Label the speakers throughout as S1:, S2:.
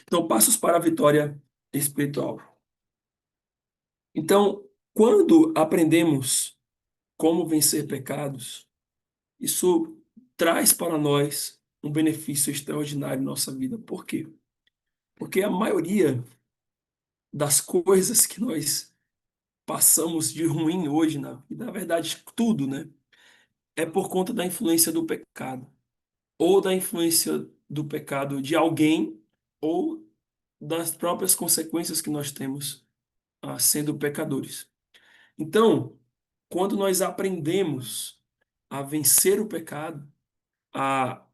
S1: Então, passos para a vitória espiritual. Então, quando aprendemos como vencer pecados, isso traz para nós um benefício extraordinário em nossa vida. Por quê? Porque a maioria das coisas que nós passamos de ruim hoje na vida, na verdade, tudo, né? É por conta da influência do pecado, ou da influência do pecado de alguém, ou das próprias consequências que nós temos sendo pecadores. Então, quando nós aprendemos a vencer o pecado,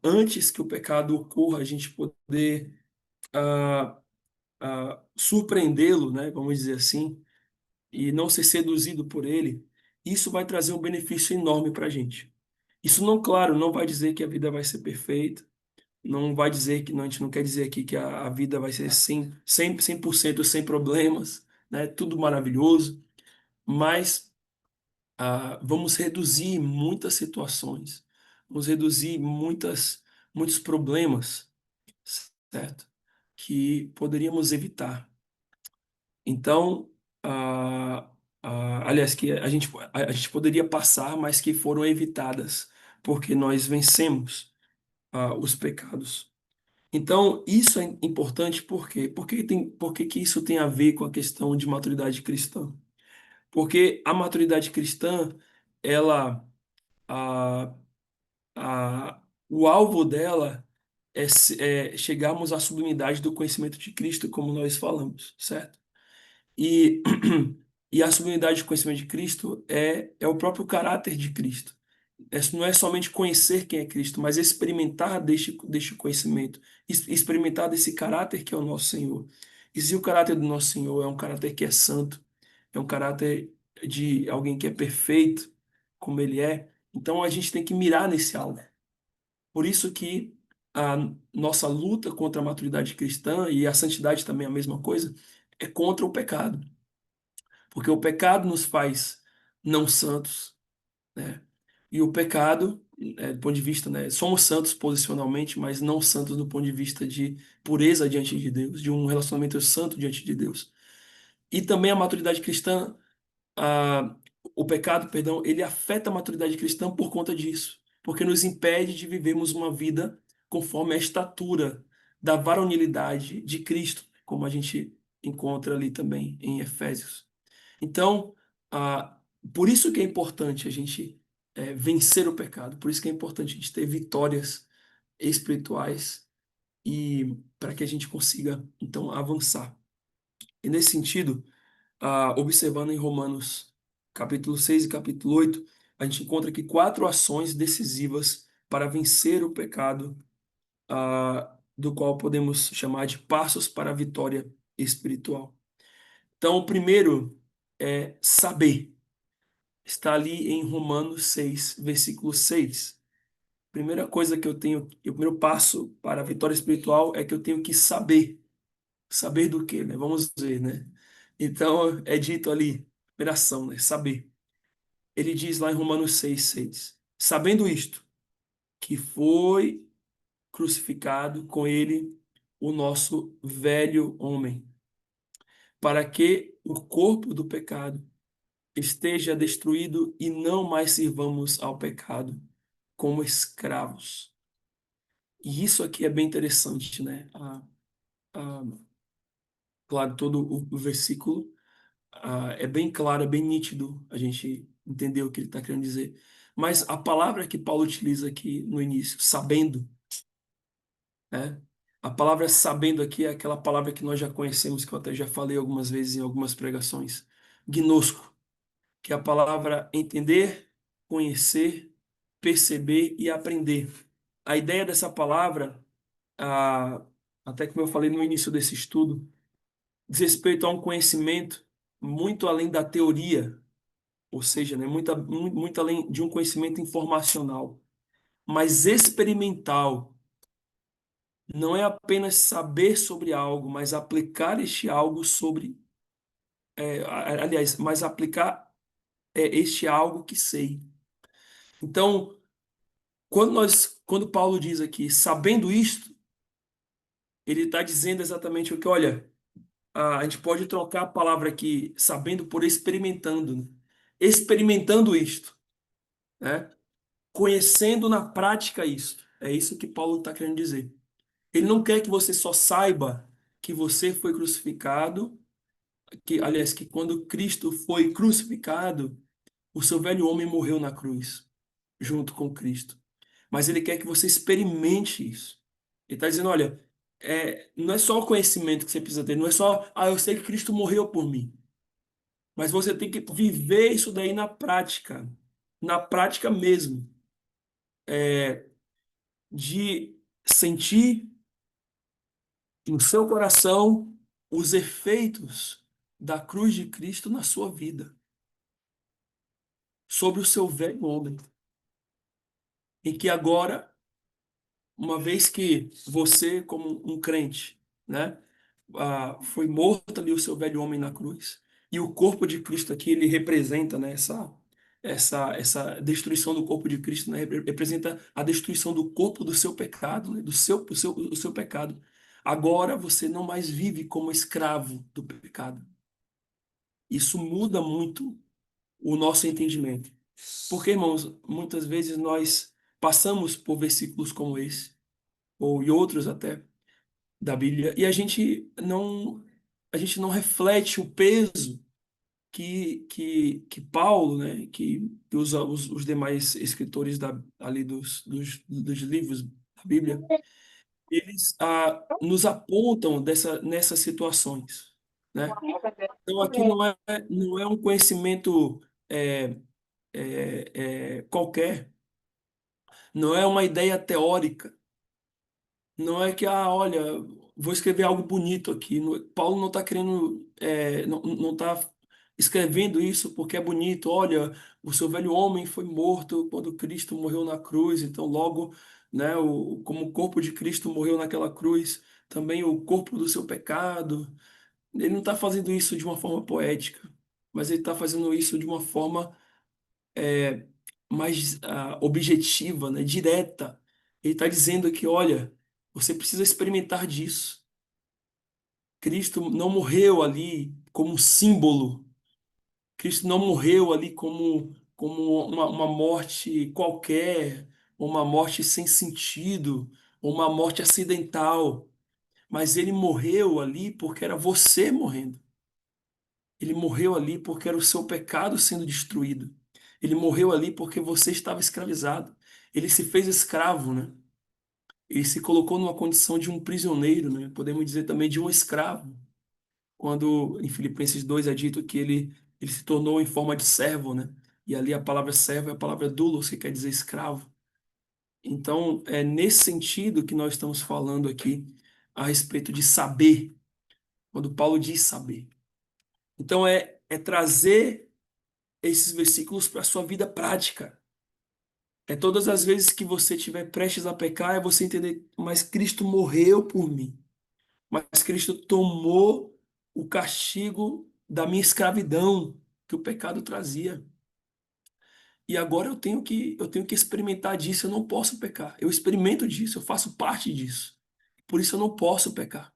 S1: antes que o pecado ocorra, a gente poder ah, surpreendê-lo, né, vamos dizer assim, e não ser seduzido por ele, isso vai trazer um benefício enorme para a gente. Isso não, claro, não vai dizer que a vida vai ser perfeita, não vai dizer que, não, a gente não quer dizer aqui que a vida vai ser 100% sem problemas, né, tudo maravilhoso, mas vamos reduzir muitas situações, vamos reduzir muitos problemas, certo? Que poderíamos evitar. Então, aliás, que a gente poderia passar, mas que foram evitadas, porque nós vencemos os pecados. Então, isso é importante por quê? Por que que isso tem a ver com a questão de maturidade cristã? Porque a maturidade cristã, ela, a, o alvo dela é chegarmos à sublimidade do conhecimento de Cristo, como nós falamos, certo? E, e a sublimidade do conhecimento de Cristo é o próprio caráter de Cristo. Não é somente conhecer quem é Cristo, mas experimentar deste conhecimento, experimentar desse caráter que é o nosso Senhor. E se o caráter do nosso Senhor é um caráter que é santo, é um caráter de alguém que é perfeito, como ele é, então a gente tem que mirar nesse alvo. Por isso que a nossa luta contra a maturidade cristã e a santidade também é a mesma coisa, é contra o pecado. Porque o pecado nos faz não santos, né? E o pecado, do ponto de vista, né, somos santos posicionalmente, mas não santos do ponto de vista de pureza diante de Deus, de um relacionamento santo diante de Deus. E também a maturidade cristã, a, o pecado, perdão, ele afeta a maturidade cristã por conta disso, porque nos impede de vivermos uma vida conforme a estatura da varonilidade de Cristo, como a gente encontra ali também em Efésios. Então, ah, por isso que é importante a gente vencer o pecado, por isso que é importante a gente ter vitórias espirituais e para que a gente consiga, então, avançar. E nesse sentido, observando em Romanos capítulo 6 e capítulo 8, a gente encontra aqui quatro ações decisivas para vencer o pecado, do qual podemos chamar de passos para a vitória espiritual. Então, o primeiro é saber. Está ali em Romanos 6, versículo 6. Primeira coisa que eu tenho, o primeiro passo para a vitória espiritual é que eu tenho que saber. Saber do quê, né? Vamos ver, né? Então, é dito ali, primeira ação, né? Saber. Ele diz lá em Romanos 6, 6. Sabendo isto, que foi crucificado com ele o nosso velho homem, para que o corpo do pecado esteja destruído e não mais sirvamos ao pecado como escravos. E isso aqui é bem interessante, né? Ah, claro, todo o versículo é bem claro, é bem nítido a gente entender o que ele está querendo dizer. Mas a palavra que Paulo utiliza aqui no início, sabendo, né? A palavra sabendo aqui é aquela palavra que nós já conhecemos, que eu até já falei algumas vezes em algumas pregações. Gnosco, que é a palavra entender, conhecer, perceber e aprender. A ideia dessa palavra, ah, até como eu falei no início desse estudo, diz respeito a um conhecimento muito além da teoria, ou seja, né, muito além de um conhecimento informacional, mas experimental. Não é apenas saber sobre algo, mas aplicar este algo sobre, aliás, mas aplicar este algo que sei. Então, quando Paulo diz aqui, sabendo isto, Ele está dizendo exatamente o que, olha, a gente pode trocar a palavra aqui, sabendo por experimentando, né? Experimentando isto, né? Conhecendo na prática isto. É isso que Paulo está querendo dizer. Ele não quer que você só saiba que você foi crucificado, que, aliás, que quando Cristo foi crucificado, o seu velho homem morreu na cruz, junto com Cristo. Mas ele quer que você experimente isso. Ele está dizendo, olha, não é só o conhecimento que você precisa ter, não é só, eu sei que Cristo morreu por mim. Mas você tem que viver isso daí na prática mesmo, de sentir no seu coração os efeitos da cruz de Cristo na sua vida, sobre o seu velho homem, em que agora, uma vez que você, como um crente, né, foi morto ali o seu velho homem na cruz, e o corpo de Cristo aqui, ele representa, né, essa destruição do corpo de Cristo, né, representa a destruição do corpo do seu pecado, né, do seu pecado. Agora você não mais vive como escravo do pecado. Isso muda muito o nosso entendimento. Porque, irmãos, muitas vezes nós passamos por versículos como esse, ou e outros até, da Bíblia, e a gente não reflete o peso que Paulo, né, que os demais escritores ali dos livros da Bíblia, eles nos apontam nessas situações, né? Então aqui não é um conhecimento é, qualquer, não é uma ideia teórica, não é que, olha, vou escrever algo bonito aqui. Paulo não está querendo, não está escrevendo isso porque é bonito. Olha, o seu velho homem foi morto quando Cristo morreu na cruz, então logo, né, como o corpo de Cristo morreu naquela cruz, também o corpo do seu pecado. Ele não está fazendo isso de uma forma poética, mas ele está fazendo isso de uma forma mais objetiva, né, direta. Ele está dizendo que, olha, você precisa experimentar disso. Cristo não morreu ali como um símbolo. Cristo não morreu ali como uma morte qualquer, uma morte sem sentido, uma morte acidental. Mas ele morreu ali porque era você morrendo. Ele morreu ali porque era o seu pecado sendo destruído. Ele morreu ali porque você estava escravizado. Ele se fez escravo, né? Ele se colocou numa condição de um prisioneiro, né? Podemos dizer também de um escravo. Quando em Filipenses 2 é dito que ele se tornou em forma de servo, né? E ali a palavra servo é a palavra doulos, que quer dizer escravo. Então, é nesse sentido que nós estamos falando aqui a respeito de saber, quando Paulo diz saber. Então, é trazer esses versículos para a sua vida prática. É todas as vezes que você estiver prestes a pecar, é você entender, mas Cristo morreu por mim. Mas Cristo tomou o castigo da minha escravidão que o pecado trazia. E agora eu tenho que experimentar disso, eu não posso pecar. Eu experimento disso, eu faço parte disso. Por isso eu não posso pecar.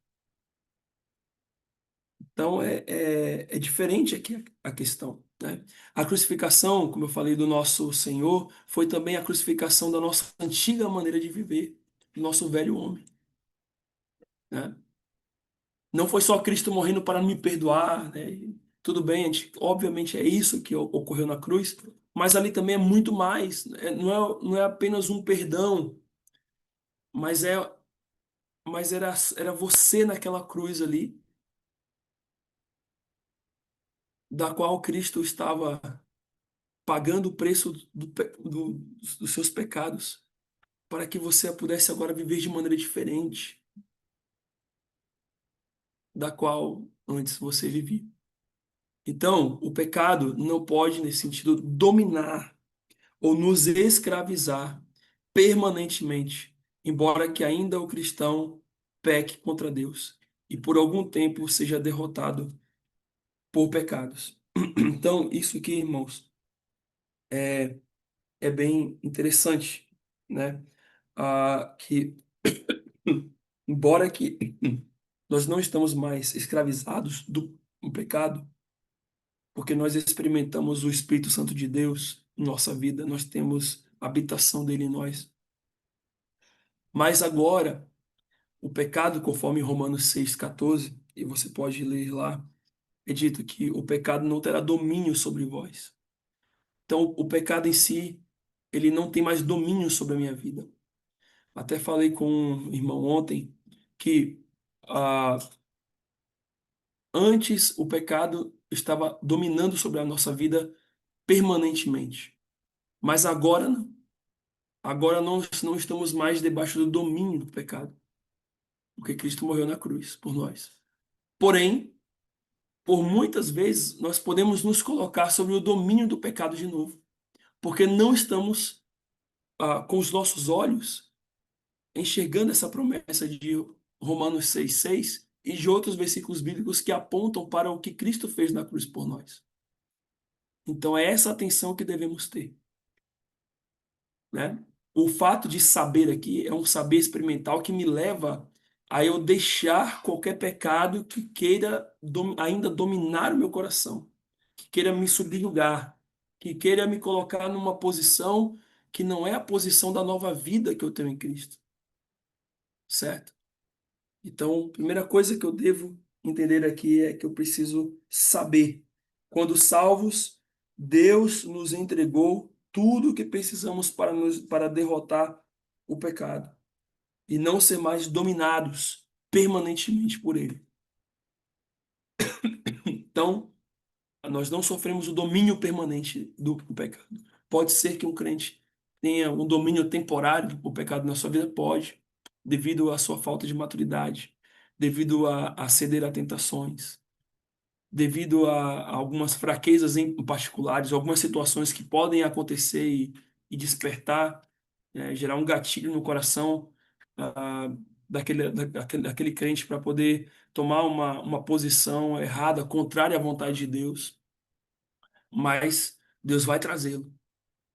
S1: Então é diferente aqui a questão, né? A crucificação, como eu falei, do nosso Senhor, foi também a crucificação da nossa antiga maneira de viver, do nosso velho homem, né? Não foi só Cristo morrendo para me perdoar, né? Tudo bem, obviamente é isso que ocorreu na cruz, mas ali também é muito mais. Não é apenas um perdão, mas era você naquela cruz ali, da qual Cristo estava pagando o preço dos seus pecados, para que você pudesse agora viver de maneira diferente da qual antes você vivia. Então, o pecado não pode, nesse sentido, dominar ou nos escravizar permanentemente, embora que ainda o cristão peque contra Deus e por algum tempo seja derrotado por pecados. Então, isso aqui, irmãos, é bem interessante, né? Que embora que nós não estamos mais escravizados do pecado, porque nós experimentamos o Espírito Santo de Deus em nossa vida, nós temos a habitação dele em nós. Mas agora, o pecado, conforme Romanos 6,14, e você pode ler lá, é dito que o pecado não terá domínio sobre vós. Então, o pecado em si, ele não tem mais domínio sobre a minha vida. Até falei com um irmão ontem que ah, antes o pecado estava dominando sobre a nossa vida permanentemente. Mas agora não. Agora nós não estamos mais debaixo do domínio do pecado, porque Cristo morreu na cruz por nós. Porém, por muitas vezes nós podemos nos colocar sobre o domínio do pecado de novo, porque não estamos com os nossos olhos enxergando essa promessa de Romanos 6,6 e de outros versículos bíblicos que apontam para o que Cristo fez na cruz por nós. Então é essa atenção que devemos ter, né? O fato de saber aqui é um saber experimental que me leva a eu deixar qualquer pecado que queira ainda dominar o meu coração, que queira me subjugar, que queira me colocar numa posição que não é a posição da nova vida que eu tenho em Cristo, certo? Então, a primeira coisa que eu devo entender aqui é que eu preciso saber. Quando salvos, Deus nos entregou tudo o que precisamos para derrotar o pecado e não ser mais dominados permanentemente por ele. Então, nós não sofremos o domínio permanente do pecado. Pode ser que um crente tenha um domínio temporário do pecado na sua vida? Pode, devido à sua falta de maturidade, devido a ceder a tentações, devido a algumas fraquezas em particulares, algumas situações que podem acontecer e despertar, gerar um gatilho no coração daquele crente para poder tomar uma posição errada, contrária à vontade de Deus, mas Deus vai trazê-lo,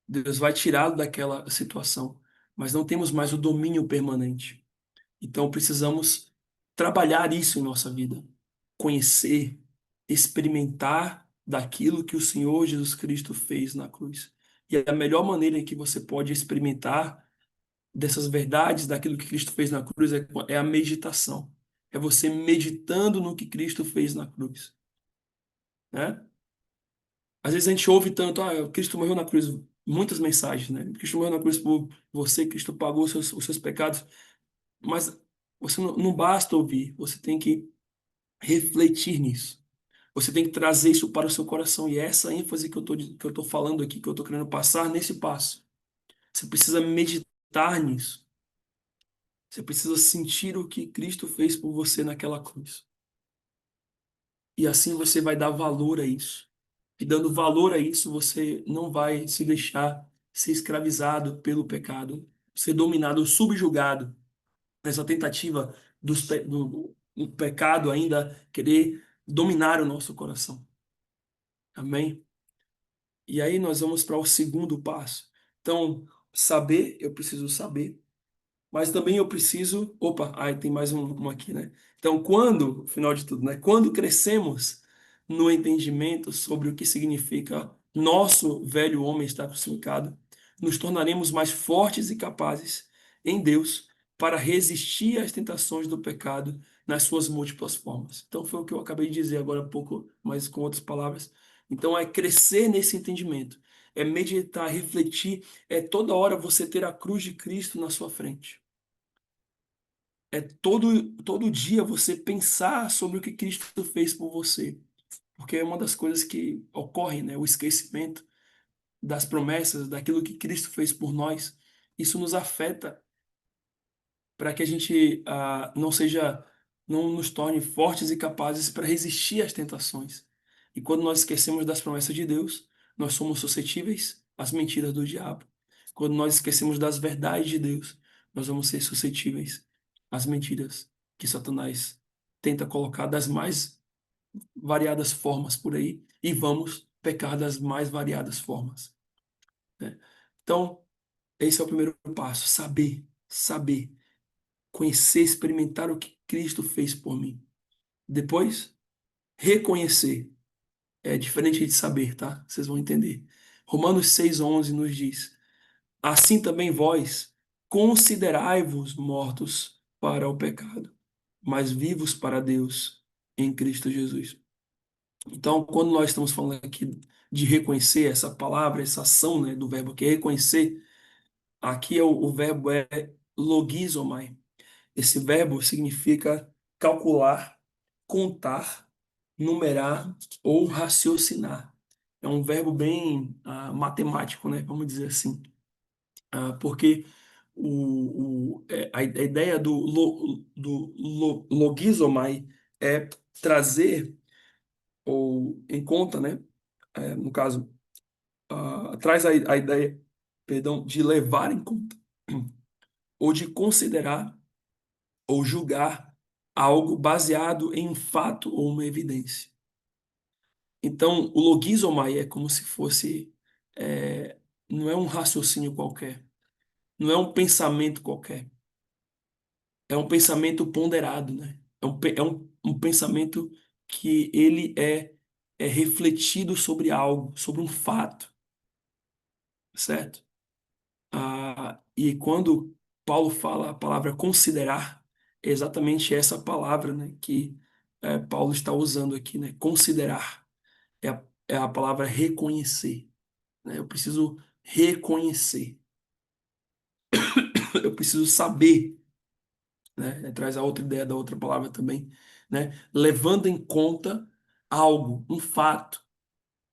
S1: Deus vai tirá-lo daquela situação, mas não temos mais o domínio permanente. Então precisamos trabalhar isso em nossa vida, conhecer, experimentar daquilo que o Senhor Jesus Cristo fez na cruz. E a melhor maneira em que você pode experimentar dessas verdades, daquilo que Cristo fez na cruz, é a meditação. É você meditando no que Cristo fez na cruz, né? Às vezes a gente ouve tanto, Cristo morreu na cruz, muitas mensagens, né? Cristo morreu na cruz por você, Cristo pagou os seus pecados, mas você não basta ouvir, você tem que refletir nisso. Você tem que trazer isso para o seu coração, e é essa ênfase que eu tô falando aqui, que eu estou querendo passar nesse passo. Você precisa meditar nisso. Você precisa sentir o que Cristo fez por você naquela cruz. E assim você vai dar valor a isso. E dando valor a isso, você não vai se deixar ser escravizado pelo pecado, ser dominado, subjugado nessa tentativa do pecado ainda querer dominar o nosso coração. Amém? E aí nós vamos para o segundo passo. Então, saber, eu preciso saber. Mas também eu preciso. Opa, aí tem mais um aqui, né? Então, quando, final de tudo, né? Quando crescemos no entendimento sobre o que significa nosso velho homem estar crucificado, nos tornaremos mais fortes e capazes em Deus para resistir às tentações do pecado nas suas múltiplas formas. Então, foi o que eu acabei de dizer agora há pouco, mas com outras palavras. Então, é crescer nesse entendimento, é meditar, refletir, é toda hora você ter a cruz de Cristo na sua frente. É todo dia você pensar sobre o que Cristo fez por você. Porque é uma das coisas que ocorrem, né? O esquecimento das promessas, daquilo que Cristo fez por nós. Isso nos afeta para que a gente não nos torne fortes e capazes para resistir às tentações. E quando nós esquecemos das promessas de Deus, nós somos suscetíveis às mentiras do diabo. Quando nós esquecemos das verdades de Deus, nós vamos ser suscetíveis às mentiras que Satanás tenta colocar das mais variadas formas por aí e vamos pecar das mais variadas formas, né? Então, esse é o primeiro passo, saber, saber. conhecer, experimentar o que Cristo fez por mim. Depois, reconhecer. É diferente de saber, tá? Vocês vão entender. Romanos 6,11 nos diz: assim também vós considerai-vos mortos para o pecado, mas vivos para Deus em Cristo Jesus. Então, quando nós estamos falando aqui de reconhecer essa palavra, essa ação, né, do verbo que é reconhecer, aqui o verbo é logizomai. Esse verbo significa calcular, contar, numerar ou raciocinar. É um verbo bem matemático, né? Vamos dizer assim. Porque a ideia do logizomai é trazer, ou em conta, né? No caso, traz a ideia, perdão, de levar em conta, ou de considerar, ou julgar algo baseado em um fato ou uma evidência. Então, o logizomai é como se fosse, é, não é um raciocínio qualquer, não é um pensamento qualquer, é um pensamento ponderado, né? É um pensamento que ele é refletido sobre algo, sobre um fato, certo? E quando Paulo fala a palavra considerar, é exatamente essa palavra, né, que Paulo está usando aqui, né? Considerar é a palavra reconhecer, né? Eu preciso reconhecer, eu preciso saber, né? Traz a outra ideia da outra palavra também, né? Levando em conta algo, um fato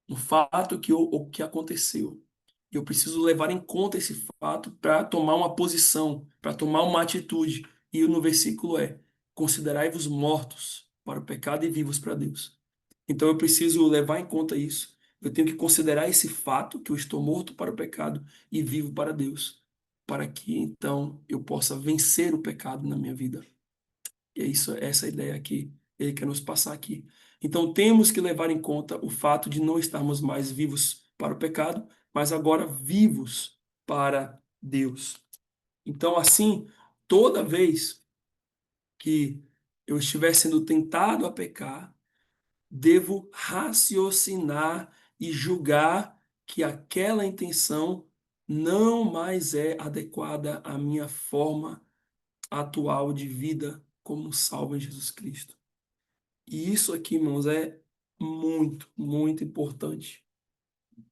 S1: o que aconteceu. Eu preciso levar em conta esse fato para tomar uma posição, para tomar uma atitude. E no versículo é: considerai-vos mortos para o pecado e vivos para Deus. Então eu preciso levar em conta isso. Eu tenho que considerar esse fato, que eu estou morto para o pecado e vivo para Deus, para que então eu possa vencer o pecado na minha vida. E é isso, essa ideia que ele quer nos passar aqui. Então temos que levar em conta o fato de não estarmos mais vivos para o pecado, mas agora vivos para Deus. Então, assim, toda vez que eu estiver sendo tentado a pecar, devo raciocinar e julgar que aquela intenção não mais é adequada à minha forma atual de vida como salvo em Jesus Cristo. E isso aqui, irmãos, é muito, muito importante.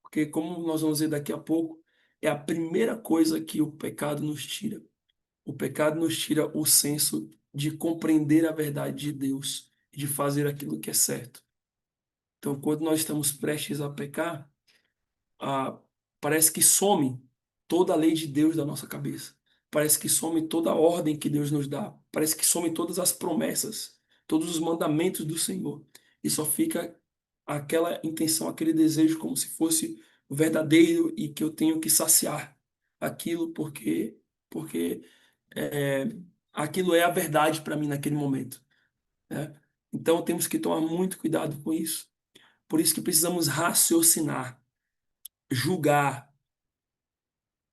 S1: Porque, como nós vamos ver daqui a pouco, é a primeira coisa que o pecado nos tira. O pecado nos tira o senso de compreender a verdade de Deus e de fazer aquilo que é certo. Então, quando nós estamos prestes a pecar, ah, parece que some toda a lei de Deus da nossa cabeça. Parece que some toda a ordem que Deus nos dá. Parece que some todas as promessas, todos os mandamentos do Senhor. E só fica aquela intenção, aquele desejo como se fosse verdadeiro e que eu tenho que saciar aquilo porque é, aquilo é a verdade para mim naquele momento, né? Então temos que tomar muito cuidado com isso. Por isso que precisamos raciocinar, julgar.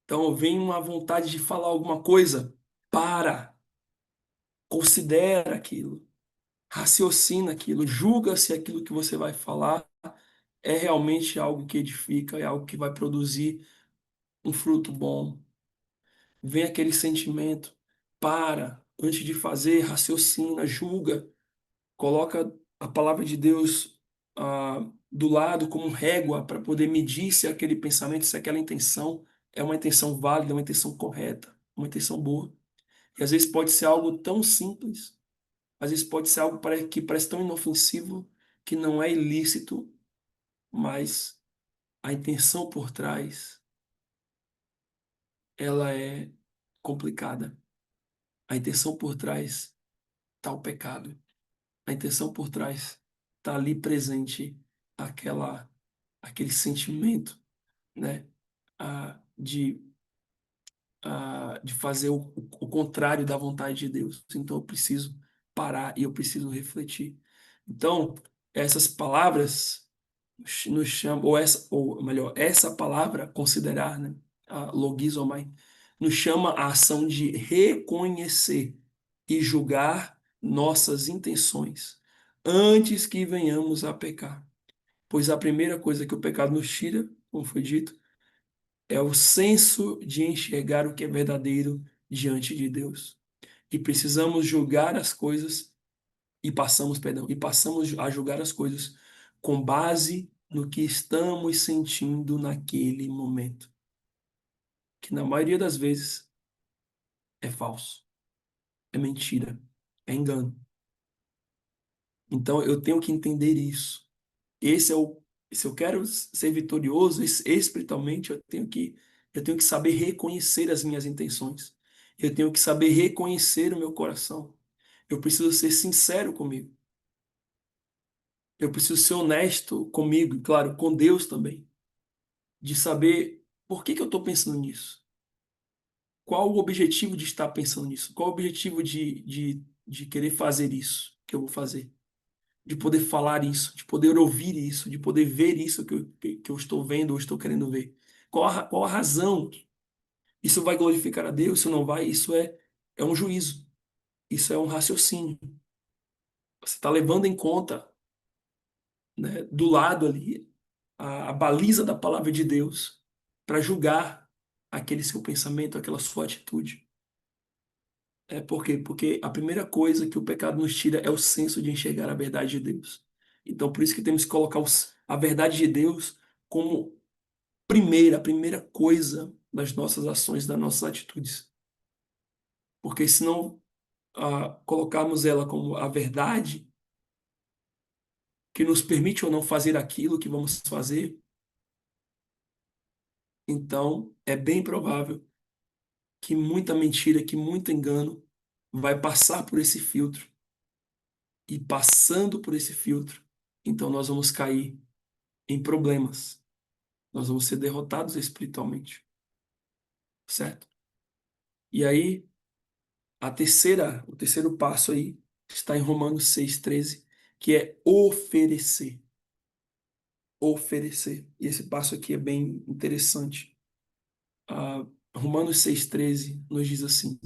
S1: Então vem uma vontade de falar alguma coisa, para, considera aquilo, raciocina aquilo, julga se aquilo que você vai falar é realmente algo que edifica, é algo que vai produzir um fruto bom. Vem aquele sentimento, para, antes de fazer, raciocina, julga, coloca a palavra de Deus do lado como régua para poder medir se aquele pensamento, se aquela intenção é uma intenção válida, uma intenção correta, uma intenção boa. E às vezes pode ser algo tão simples, às vezes pode ser algo que parece tão inofensivo, que não é ilícito, mas a intenção por trás, ela é complicada. A intenção por trás está o pecado. A intenção por trás está ali presente aquela, aquele sentimento, né? De de fazer o contrário da vontade de Deus. Então eu preciso parar e eu preciso refletir. Então, essas palavras nos chamam, ou melhor, essa palavra, considerar, né, a logizomai, nos chama a ação de reconhecer. e julgar nossas intenções antes que venhamos a pecar. Pois a primeira coisa que o pecado nos tira, como foi dito, é o senso de enxergar o que é verdadeiro diante de Deus. E precisamos julgar as coisas e passamos a julgar as coisas com base no que estamos sentindo naquele momento, que na maioria das vezes é falso, é mentira, é engano. Então eu tenho que entender isso. Esse é o, se eu quero ser vitorioso espiritualmente, eu tenho que saber reconhecer as minhas intenções. Eu tenho que saber reconhecer o meu coração. Eu preciso ser sincero comigo. Eu preciso ser honesto comigo e, claro, com Deus também, de saber por que que eu estou pensando nisso. Qual o objetivo de estar pensando nisso? Qual o objetivo de querer fazer isso que eu vou fazer? De poder falar isso, de poder ouvir isso, de poder ver isso que eu estou vendo ou estou querendo ver. Qual a razão? Isso vai glorificar a Deus? Isso não vai? Isso é um juízo. Isso é um raciocínio. Você está levando em conta, né, do lado ali, a baliza da palavra de Deus para julgar aquele seu pensamento, aquela sua atitude. Por quê? Porque a primeira coisa que o pecado nos tira é o senso de enxergar a verdade de Deus. Então, por isso que temos que colocar a verdade de Deus como a primeira coisa das nossas ações, das nossas atitudes. Porque se não colocarmos ela como a verdade, que nos permite ou não fazer aquilo que vamos fazer, então é bem provável que muita mentira, que muito engano vai passar por esse filtro. E passando por esse filtro, então nós vamos cair em problemas. Nós vamos ser derrotados espiritualmente, certo? E aí, o terceiro passo aí está em Romanos 6,13, que é oferecer. Oferecer. E esse passo aqui é bem interessante. Ah, Romanos 6,13 nos diz assim: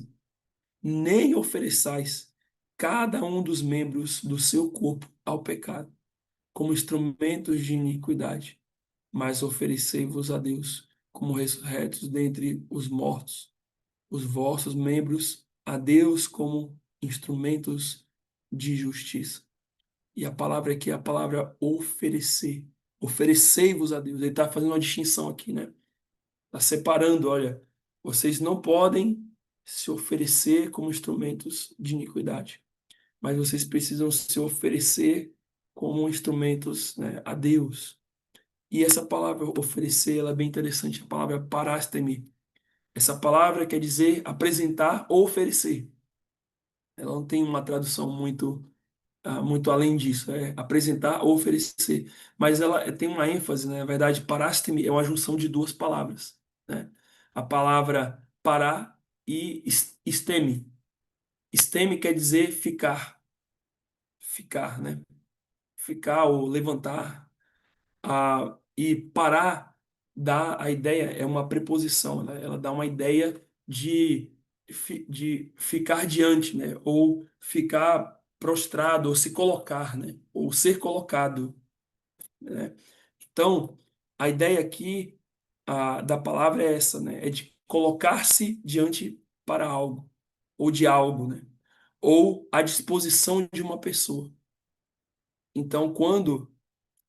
S1: nem ofereçais cada um dos membros do seu corpo ao pecado, como instrumentos de iniquidade, mas oferecei-vos a Deus como ressurretos dentre os mortos, os vossos membros a Deus como instrumentos de justiça. E a palavra aqui é a palavra oferecer. Oferecei-vos a Deus. Ele está fazendo uma distinção aqui, né? Está separando, olha, vocês não podem se oferecer como instrumentos de iniquidade, mas vocês precisam se oferecer como instrumentos, né, a Deus. E essa palavra oferecer, ela é bem interessante, a palavra parastemi. Essa palavra quer dizer apresentar ou oferecer. Ela não tem uma tradução muito além disso, é apresentar ou oferecer. Mas ela tem uma ênfase, né? Na verdade, parastemi é uma junção de duas palavras, né? A palavra parar e esteme. Esteme quer dizer ficar, né? Ficar ou levantar. E parar dá a ideia, é uma preposição, né? Ela dá uma ideia de ficar diante, né? Ou ficar prostrado, ou se colocar, né? Ou ser colocado, né? Então, a ideia aqui da palavra é essa, né? É de colocar-se diante para algo, ou de algo, né? Ou à disposição de uma pessoa. Então, quando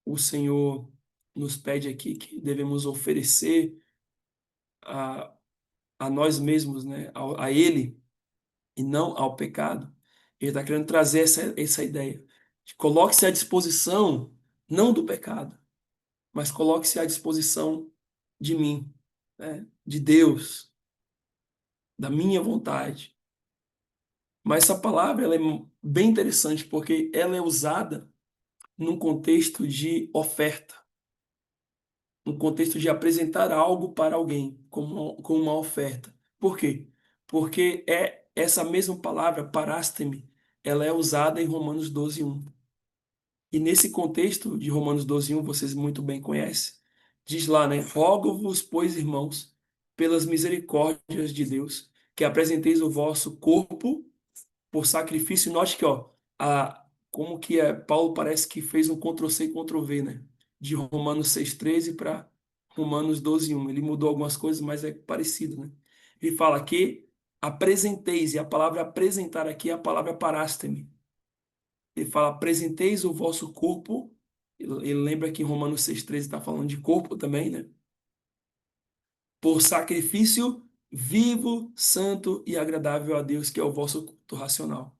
S1: o Senhor nos pede aqui que devemos oferecer a, a nós mesmos, né, a Ele e não ao pecado. Ele está querendo trazer essa ideia. Coloque-se à disposição, não do pecado, mas coloque-se à disposição de mim, né, de Deus, da minha vontade. Mas essa palavra ela é bem interessante porque ela é usada num contexto de oferta. No contexto de apresentar algo para alguém como uma oferta. Por quê? Porque é essa mesma palavra, parasteme, ela é usada em Romanos 12:1. E nesse contexto de Romanos 12:1, vocês muito bem conhecem, diz lá, né? Rogo-vos, pois, irmãos, pelas misericórdias de Deus, que apresenteis o vosso corpo por sacrifício. Note que, ó, como que Paulo parece que fez um Ctrl+C e Ctrl+V, né? De Romanos 6,13 para Romanos 12,1. Ele mudou algumas coisas, mas é parecido, né? Ele fala que apresenteis, e a palavra apresentar aqui é a palavra parasteme. Ele fala, apresenteis o vosso corpo. Ele lembra que em Romanos 6,13 está falando de corpo também, né? Por sacrifício vivo, santo e agradável a Deus, que é o vosso culto racional.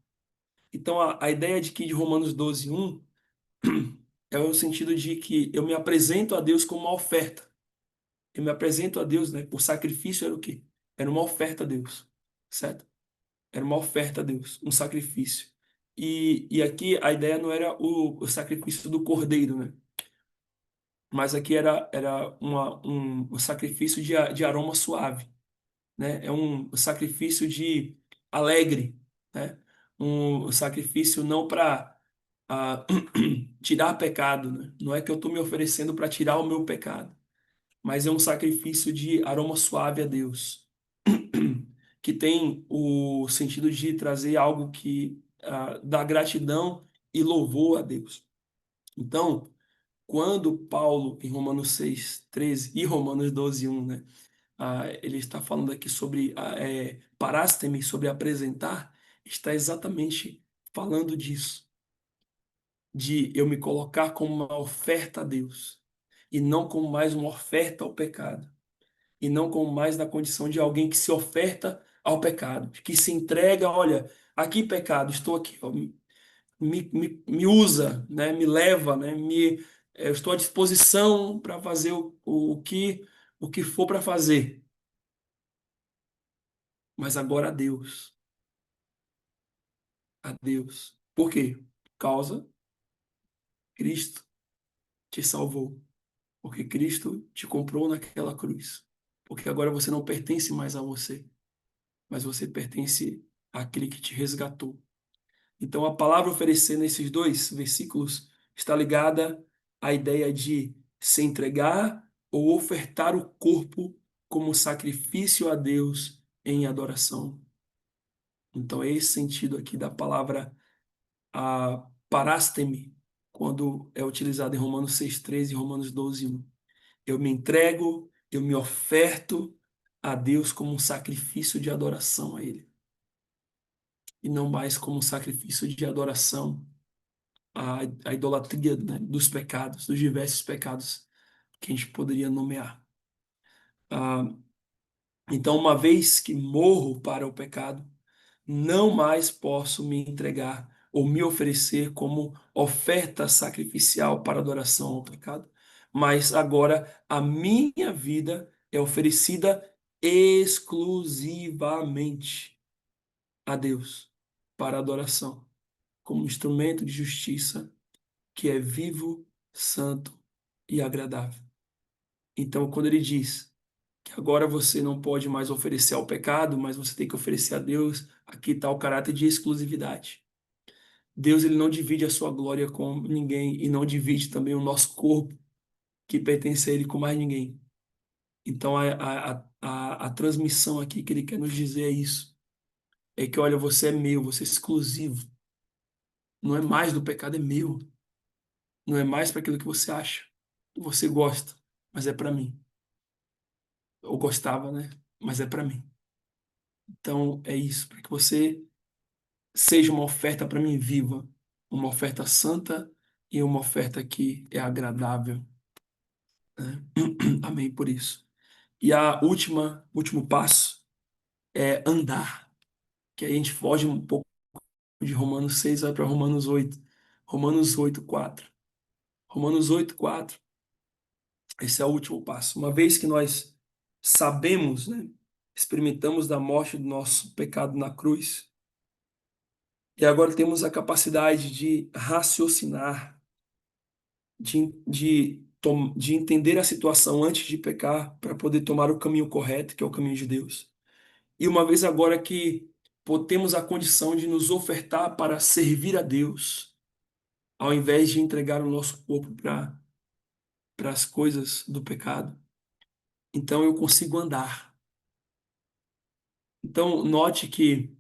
S1: Então, a ideia de que de Romanos 12,1 é o sentido de que eu me apresento a Deus como uma oferta. Eu me apresento a Deus, né? Por sacrifício era o quê? Era uma oferta a Deus, certo? Era uma oferta a Deus, um sacrifício. E aqui a ideia não era o sacrifício do cordeiro, né? Mas aqui era um sacrifício de aroma suave, né? É um sacrifício de alegre, né? Um sacrifício não para tirar pecado, né? Não é que eu estou me oferecendo para tirar o meu pecado, mas é um sacrifício de aroma suave a Deus, que tem o sentido de trazer algo que dá gratidão e louvor a Deus. Então, quando Paulo, em Romanos 6,13 e Romanos 12,1, né, ele está falando aqui sobre parasteme, sobre apresentar, está exatamente falando disso, de eu me colocar como uma oferta a Deus, e não como mais uma oferta ao pecado, e não como mais na condição de alguém que se oferta ao pecado, que se entrega, olha, aqui pecado, estou aqui, ó, me usa, né, me leva, né, eu estou à disposição para fazer o que for para fazer, mas agora a Deus. Por quê? Por causa Cristo te salvou. Porque Cristo te comprou naquela cruz. Porque agora você não pertence mais a você, mas você pertence àquele que te resgatou. Então a palavra oferecer nesses dois versículos está ligada à ideia de se entregar ou ofertar o corpo como sacrifício a Deus em adoração. Então é esse sentido aqui da palavra parasteme, quando é utilizado em Romanos 6,13 e Romanos 12,1. Eu me entrego, eu me oferto a Deus como um sacrifício de adoração a Ele, e não mais como um sacrifício de adoração à idolatria, né, dos pecados, dos diversos pecados que a gente poderia nomear. Ah, então, uma vez que morro para o pecado, não mais posso me entregar ou me oferecer como oferta sacrificial para adoração ao pecado, mas agora a minha vida é oferecida exclusivamente a Deus para adoração, como instrumento de justiça que é vivo, santo e agradável. Então, quando ele diz que agora você não pode mais oferecer ao pecado, mas você tem que oferecer a Deus, aqui está o caráter de exclusividade. Deus ele não divide a sua glória com ninguém e não divide também o nosso corpo que pertence a Ele com mais ninguém. Então a transmissão aqui que Ele quer nos dizer é isso. É que, olha, você é meu, você é exclusivo. Não é mais do pecado, é meu. Não é mais para aquilo que você acha, que você gosta, mas é para mim. Eu gostava, né? Mas é para mim. Então é isso, para que você seja uma oferta para mim viva, uma oferta santa e uma oferta que é agradável, né? Amém por isso. E último passo é andar, que aí a gente foge um pouco de Romanos 6 vai para Romanos 8. Romanos 8:4. Romanos 8:4. Esse é o último passo. Uma vez que nós sabemos, né, experimentamos da morte do nosso pecado na cruz, e agora temos a capacidade de raciocinar, de entender a situação antes de pecar, para poder tomar o caminho correto, que é o caminho de Deus. E uma vez agora que temos a condição de nos ofertar para servir a Deus, ao invés de entregar o nosso corpo para as coisas do pecado, então eu consigo andar. Então, note que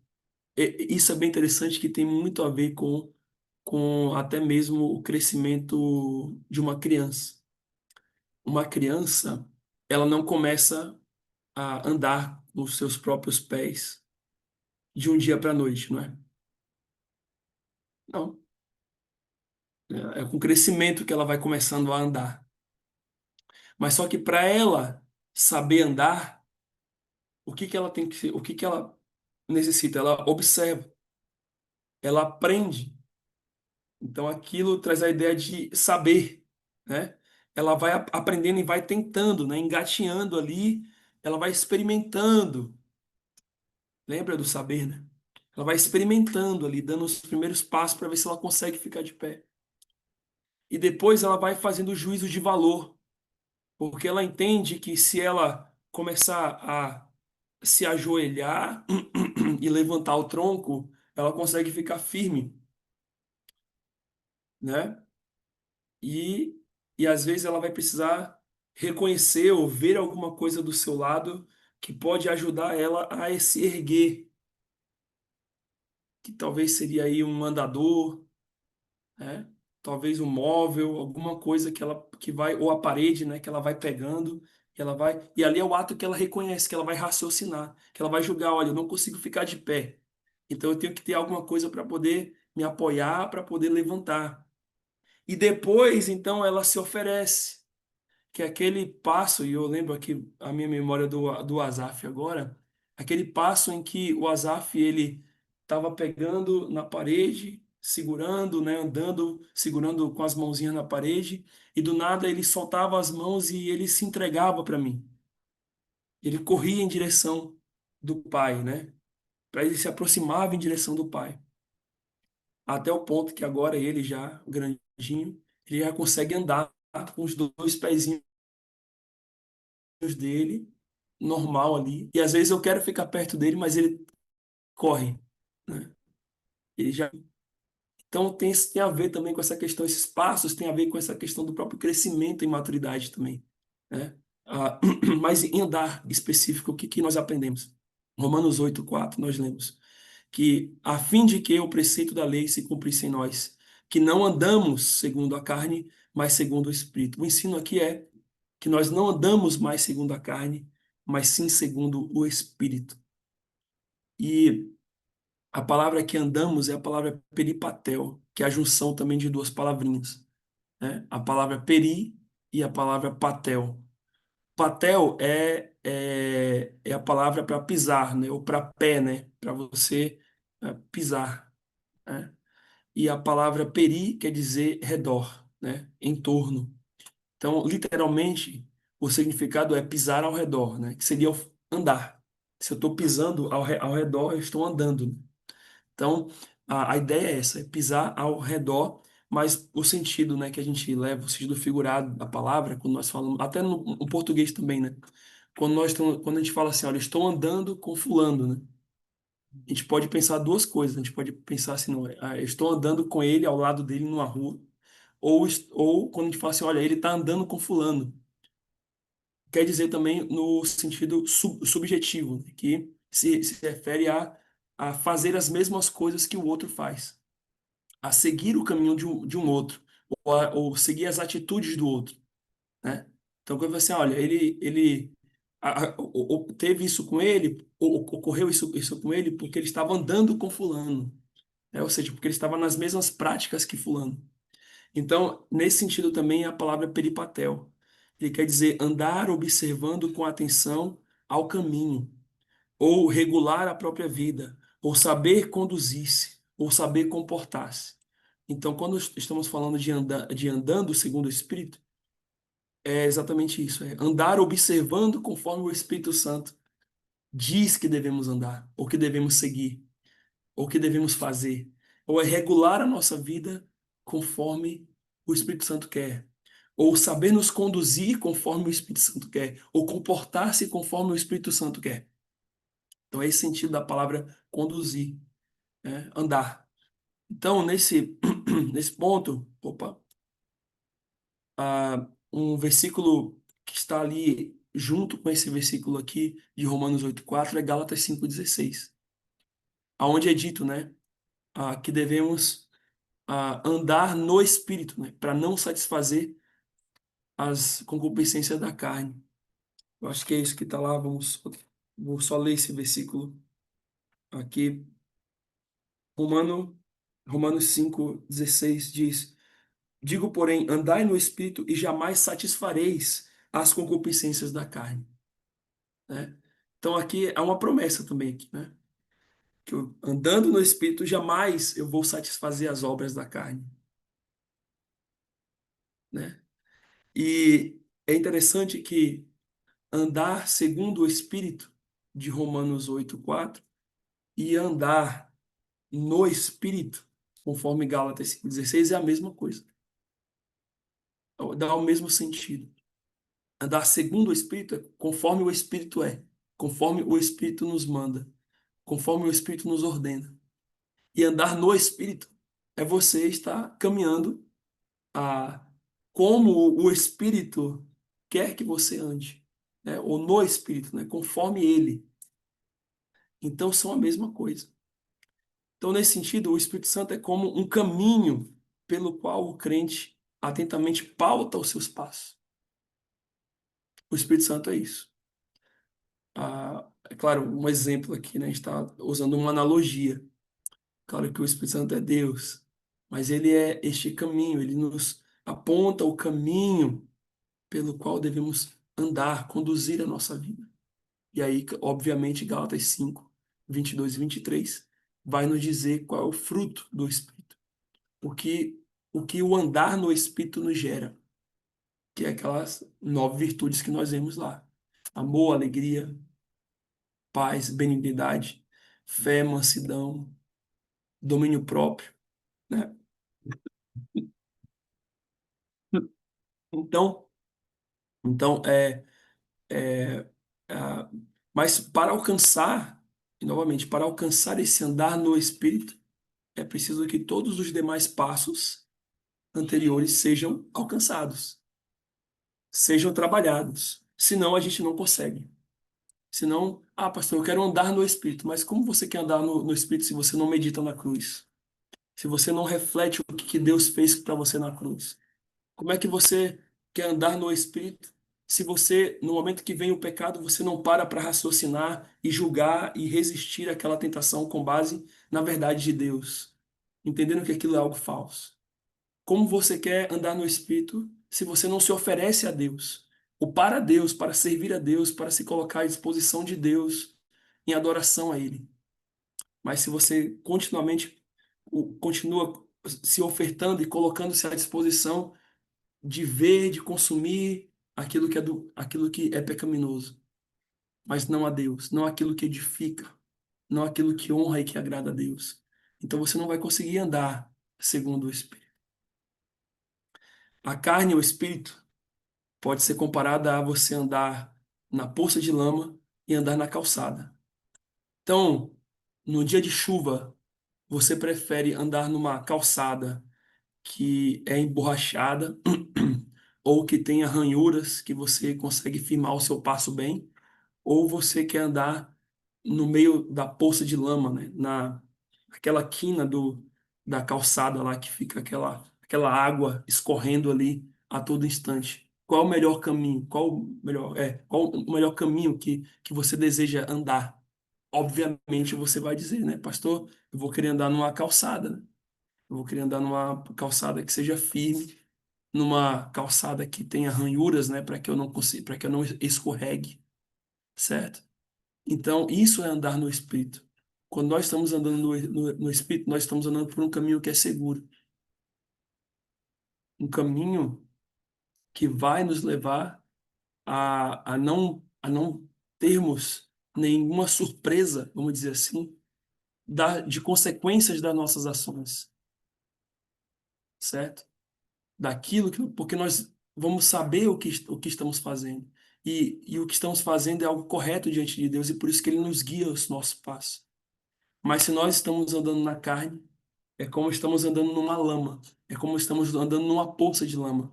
S1: Isso é bem interessante que tem muito a ver com até mesmo o crescimento de uma criança. Uma criança, ela não começa a andar com os seus próprios pés de um dia para a noite, não é? Não. É com o crescimento que ela vai começando a andar. Mas só que para ela saber andar, o que que ela tem que, o que que ela necessita? Ela observa, ela aprende. Então aquilo traz a ideia de saber, né? Ela vai aprendendo e vai tentando, né? Engatinhando ali, ela vai experimentando. Lembra do saber, né? Ela vai experimentando ali, dando os primeiros passos para ver se ela consegue ficar de pé. E depois ela vai fazendo o juízo de valor, porque ela entende que se ela começar a se ajoelhar e levantar o tronco, ela consegue ficar firme, né? E, e às vezes ela vai precisar reconhecer ou ver alguma coisa do seu lado que pode ajudar ela a se erguer, que talvez seria aí um andador, né? Talvez um móvel, alguma coisa que ela que vai, ou a parede, né, que ela vai pegando, e ela vai, e ali é o ato que ela reconhece, que ela vai raciocinar, que ela vai julgar, olha, eu não consigo ficar de pé. Então eu tenho que ter alguma coisa para poder me apoiar, para poder levantar. E depois, então, ela se oferece, que é aquele passo, e eu lembro aqui a minha memória do Asaf agora, aquele passo em que o Asaf ele estava pegando na parede, segurando, né, andando, segurando com as mãozinhas na parede, e do nada ele soltava as mãos e ele se entregava para mim. Ele corria em direção do pai, né? Para ele se aproximava em direção do pai, até o ponto que agora ele já grandinho, ele já consegue andar com os dois pezinhos dele, normal ali. E às vezes eu quero ficar perto dele, mas ele corre, né? Ele já. Então tem a ver também com essa questão, esses passos tem a ver com essa questão do próprio crescimento e maturidade também, né? Ah, mas em andar específico, o que que nós aprendemos? Romanos 8:4 nós lemos que a fim de que o preceito da lei se cumprisse em nós, que não andamos segundo a carne, mas segundo o Espírito. O ensino aqui é que nós não andamos mais segundo a carne, mas sim segundo o Espírito. E a palavra que andamos é a palavra peripatel, que é a junção também de duas palavrinhas, né? A palavra peri e a palavra patel. Patel é a palavra para pisar, né? Ou para pé, né? Para você pisar, né? E a palavra peri quer dizer redor, né? Em torno. Então, literalmente, o significado é pisar ao redor, né? Que seria andar. Se eu estou pisando ao redor, eu estou andando. Então, a ideia é essa, é pisar ao redor, mas o sentido, né, que a gente leva, o sentido figurado da palavra, quando nós falamos, até no português também, né? Quando a gente fala assim, olha, estou andando com fulano, né? A gente pode pensar duas coisas. A gente pode pensar assim, não, eu estou andando com ele ao lado dele numa rua, ou quando a gente fala assim, olha, ele está andando com fulano. Quer dizer também no sentido subjetivo, né, que se refere a fazer as mesmas coisas que o outro faz, a seguir o caminho de um outro, ou seguir as atitudes do outro, né? Então, quando você olha, ele teve isso com ele, ou ocorreu isso com ele porque ele estava andando com fulano, né? Ou seja, porque ele estava nas mesmas práticas que fulano. Então, nesse sentido também a palavra peripatel. Ele quer dizer andar observando com atenção ao caminho, ou regular a própria vida, ou saber conduzir-se, ou saber comportar-se. Então, quando estamos falando de andando segundo o Espírito, é exatamente isso, é andar observando conforme o Espírito Santo diz que devemos andar, ou que devemos seguir, ou que devemos fazer, ou é regular a nossa vida conforme o Espírito Santo quer, ou saber nos conduzir conforme o Espírito Santo quer, ou comportar-se conforme o Espírito Santo quer. Então, é esse sentido da palavra conduzir, né? Andar. Então, nesse ponto, opa, um versículo que está ali junto com esse versículo aqui de Romanos 8:4 é Gálatas 5:16. aonde é dito, né, que devemos andar no Espírito, né, para não satisfazer as concupiscências da carne. Eu acho que é isso que está lá. Vou só ler esse versículo aqui. Romano, Romanos 5:16 diz: Digo, porém, andai no Espírito e jamais satisfareis as concupiscências da carne, né? Então aqui há uma promessa também aqui, né? Que andando no Espírito jamais eu vou satisfazer as obras da carne, né? E é interessante que andar segundo o Espírito de Romanos 8:4 e andar no Espírito, conforme Gálatas 5:16, é a mesma coisa. Dá o mesmo sentido. Andar segundo o Espírito é conforme o Espírito é, conforme o Espírito nos manda, conforme o Espírito nos ordena. E andar no Espírito é você estar caminhando a como o Espírito quer que você ande, né? Ou no Espírito, né? Conforme ele. Então são a mesma coisa. Então, nesse sentido, o Espírito Santo é como um caminho pelo qual o crente atentamente pauta os seus passos. O Espírito Santo é isso. É claro, um exemplo aqui, né? A gente está usando uma analogia. Claro que o Espírito Santo é Deus, mas ele é este caminho, ele nos aponta o caminho pelo qual devemos andar, conduzir a nossa vida. E aí, obviamente, Gálatas 5:22 e 23 vai nos dizer qual é o fruto do Espírito. O que o andar no Espírito nos gera, que é aquelas 9 virtudes que nós vemos lá: amor, alegria, paz, benignidade, fé, mansidão, domínio próprio, né? Então, então, ah, mas para alcançar, e novamente, para alcançar esse andar no Espírito, é preciso que todos os demais passos anteriores sejam alcançados, sejam trabalhados. Senão a gente não consegue. Senão, pastor, eu quero andar no Espírito, mas como você quer andar no Espírito se você não medita na cruz? Se você não reflete o que Deus fez para você na cruz? Como é que você quer andar no Espírito se você, no momento que vem o pecado, você não para raciocinar e julgar e resistir àquela tentação com base na verdade de Deus, entendendo que aquilo é algo falso? Como você quer andar no Espírito se você não se oferece a Deus, ou para Deus, para servir a Deus, para se colocar à disposição de Deus em adoração a Ele? Mas se você continuamente continua se ofertando e colocando-se à disposição de ver, de consumir aquilo que é pecaminoso, mas não a Deus, não aquilo que edifica, não aquilo que honra e que agrada a Deus. Então você não vai conseguir andar segundo o Espírito. A carne ou o Espírito pode ser comparada a você andar na poça de lama e andar na calçada. Então, no dia de chuva, você prefere andar numa calçada que é emborrachada ou que tenha ranhuras que você consegue firmar o seu passo bem, ou você quer andar no meio da poça de lama, né? Aquela quina da calçada lá que fica aquela água escorrendo ali a todo instante. Qual é o melhor caminho? Qual o melhor caminho que você deseja andar? Obviamente você vai dizer, né, pastor, eu vou querer andar numa calçada, né? Eu vou querer andar numa calçada que seja firme, numa calçada que tenha ranhuras, né, para que eu não consiga, para que eu não escorregue, certo? Então, isso é andar no Espírito. Quando nós estamos andando no Espírito, nós estamos andando por um caminho que é seguro, um caminho que vai nos levar a não termos nenhuma surpresa, vamos dizer assim, de consequências das nossas ações, certo? Porque nós vamos saber o que estamos fazendo. E o que estamos fazendo é algo correto diante de Deus, e por isso que Ele nos guia os nossos passos. Mas se nós estamos andando na carne, é como estamos andando numa lama, é como estamos andando numa poça de lama.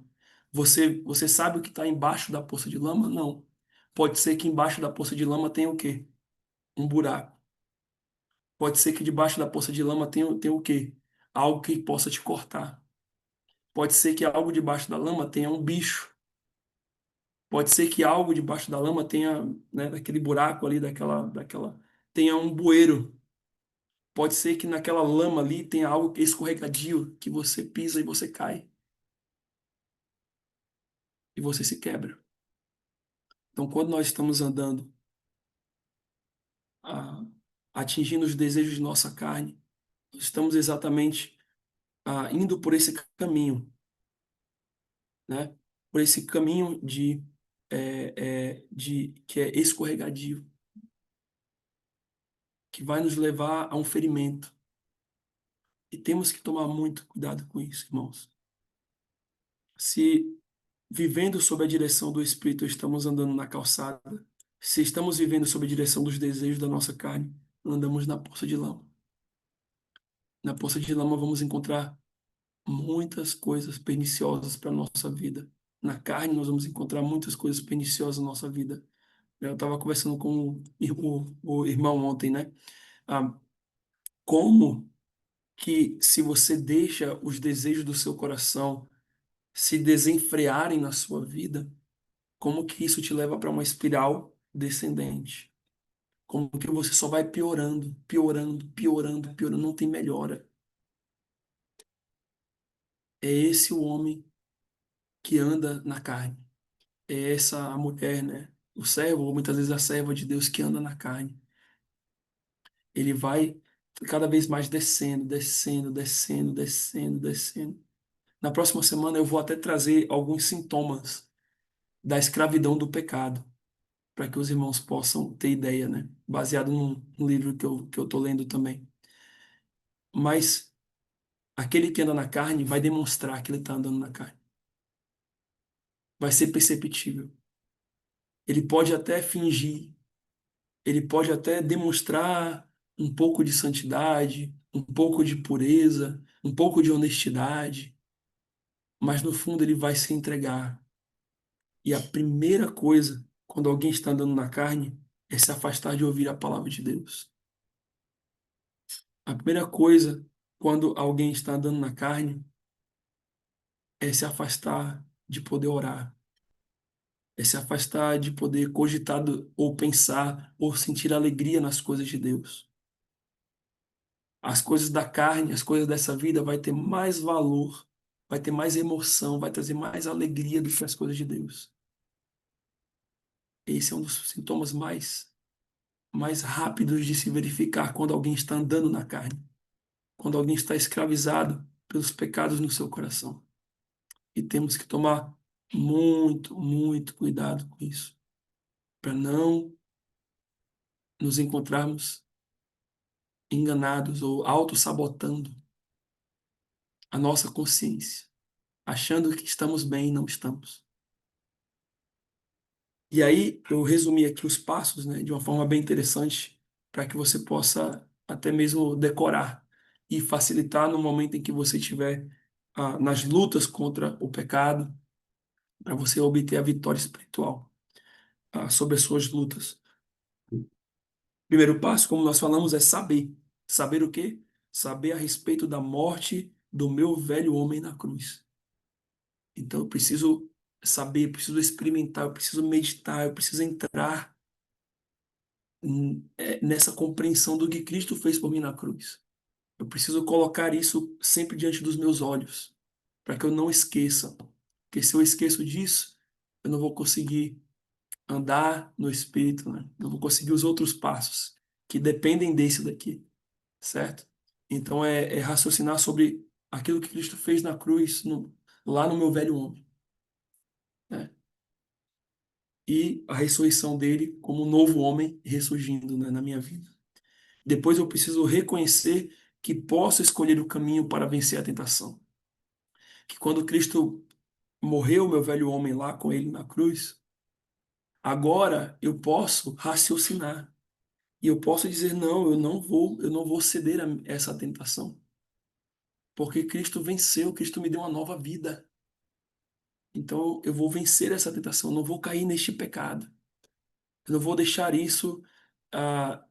S1: Você sabe o que está embaixo da poça de lama? Não. Pode ser que embaixo da poça de lama tenha o quê? Um buraco. Pode ser que debaixo da poça de lama tenha o quê? Algo que possa te cortar. Pode ser que algo debaixo da lama tenha um bicho. Pode ser que algo debaixo da lama tenha, né, daquele buraco ali, tenha um bueiro. Pode ser que naquela lama ali tenha algo escorregadio que você pisa e você cai e você se quebra. Então, quando nós estamos andando, ah, atingindo os desejos de nossa carne, nós estamos exatamente indo por esse caminho, né? Por esse caminho de que é escorregadio, que vai nos levar a um ferimento. E temos que tomar muito cuidado com isso, irmãos. Se vivendo sob a direção do Espírito estamos andando na calçada, se estamos vivendo sob a direção dos desejos da nossa carne, andamos na poça de lama. Na poça de lama vamos encontrar muitas coisas perniciosas para a nossa vida. Na carne nós vamos encontrar muitas coisas perniciosas na nossa vida. Eu estava conversando com o irmão ontem, né? Ah, como que se você deixa os desejos do seu coração se desenfrearem na sua vida, como que isso te leva para uma espiral descendente? Como que você só vai piorando, piorando, piorando, piorando, não tem melhora. É esse o homem que anda na carne. É essa a mulher, né? O servo, ou muitas vezes a serva de Deus que anda na carne. Ele vai cada vez mais descendo, descendo, descendo, descendo, descendo. Na próxima semana eu vou até trazer alguns sintomas da escravidão do pecado, para que os irmãos possam ter ideia, né? Baseado num livro que eu tô lendo também. Mas aquele que anda na carne vai demonstrar que ele está andando na carne. Vai ser perceptível. Ele pode até fingir, ele pode até demonstrar um pouco de santidade, um pouco de pureza, um pouco de honestidade, mas no fundo ele vai se entregar. E a primeira coisa, quando alguém está andando na carne, é se afastar de ouvir a palavra de Deus. A primeira coisa, quando alguém está andando na carne, é se afastar de poder orar, é se afastar de poder cogitar ou pensar ou sentir alegria nas coisas de Deus. As coisas da carne, as coisas dessa vida vai ter mais valor, vai ter mais emoção, vai trazer mais alegria do que as coisas de Deus. Esse é um dos sintomas mais rápidos de se verificar quando alguém está andando na carne, quando alguém está escravizado pelos pecados no seu coração. E temos que tomar muito, muito cuidado com isso, para não nos encontrarmos enganados ou autossabotando a nossa consciência, achando que estamos bem e não estamos. E aí eu resumi aqui os passos, né, de uma forma bem interessante, para que você possa até mesmo decorar e facilitar no momento em que você estiver nas lutas contra o pecado, para você obter a vitória espiritual sobre as suas lutas. Primeiro passo, como nós falamos, é saber. Saber o quê? Saber a respeito da morte do meu velho homem na cruz. Então eu preciso saber, eu preciso experimentar, eu preciso meditar, eu preciso entrar nessa compreensão do que Cristo fez por mim na cruz. Eu preciso colocar isso sempre diante dos meus olhos, para que eu não esqueça. Porque se eu esqueço disso, eu não vou conseguir andar no Espírito, né? Não vou conseguir os outros passos que dependem desse daqui, certo? Então é raciocinar sobre aquilo que Cristo fez na cruz, lá no meu velho homem, né? E a ressurreição dele como um novo homem ressurgindo, né, na minha vida. Depois eu preciso reconhecer que posso escolher o caminho para vencer a tentação. Que quando Cristo morreu, meu velho homem lá com ele na cruz, agora eu posso raciocinar e eu posso dizer não, eu não vou ceder a essa tentação, porque Cristo venceu, Cristo me deu uma nova vida. Então eu vou vencer essa tentação, eu não vou cair neste pecado. Eu não vou deixar isso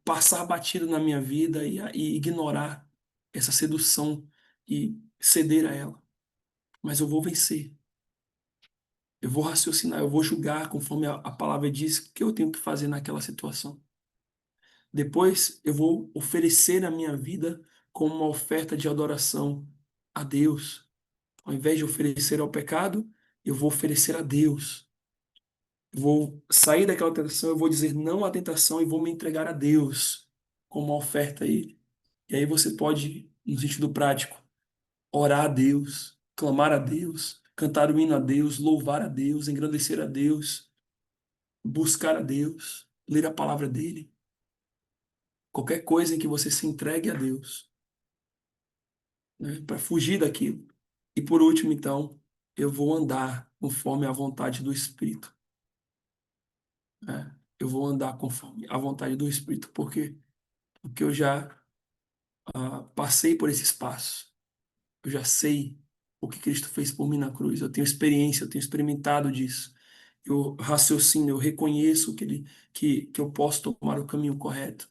S1: passar batido na minha vida e ignorar essa sedução e ceder a ela. Mas eu vou vencer. Eu vou raciocinar, eu vou julgar conforme a palavra diz que eu tenho que fazer naquela situação. Depois eu vou oferecer a minha vida como uma oferta de adoração a Deus. Ao invés de oferecer ao pecado, eu vou oferecer a Deus. Eu vou sair daquela tentação, eu vou dizer não à tentação e vou me entregar a Deus como uma oferta a Ele. E aí você pode, no sentido prático, orar a Deus, clamar a Deus, cantar o hino a Deus, louvar a Deus, engrandecer a Deus, buscar a Deus, ler a palavra dele. Qualquer coisa em que você se entregue a Deus, né, para fugir daquilo. E por último, então, eu vou andar conforme a vontade do Espírito, né? Eu vou andar conforme a vontade do Espírito, porque eu já passei por esses passos. Eu já sei o que Cristo fez por mim na cruz. Eu tenho experiência, eu tenho experimentado disso. Eu raciocino, eu reconheço que eu posso tomar o caminho correto.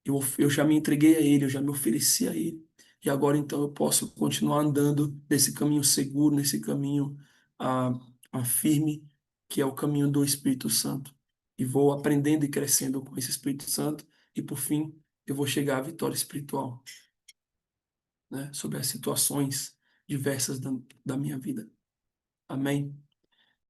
S1: Eu já me entreguei a Ele, eu já me ofereci a Ele. E agora então eu posso continuar andando nesse caminho seguro, nesse caminho ah, firme, que é o caminho do Espírito Santo. E vou aprendendo e crescendo com esse Espírito Santo. E por fim, eu vou chegar à vitória espiritual, né, sobre as situações diversas da minha vida. Amém?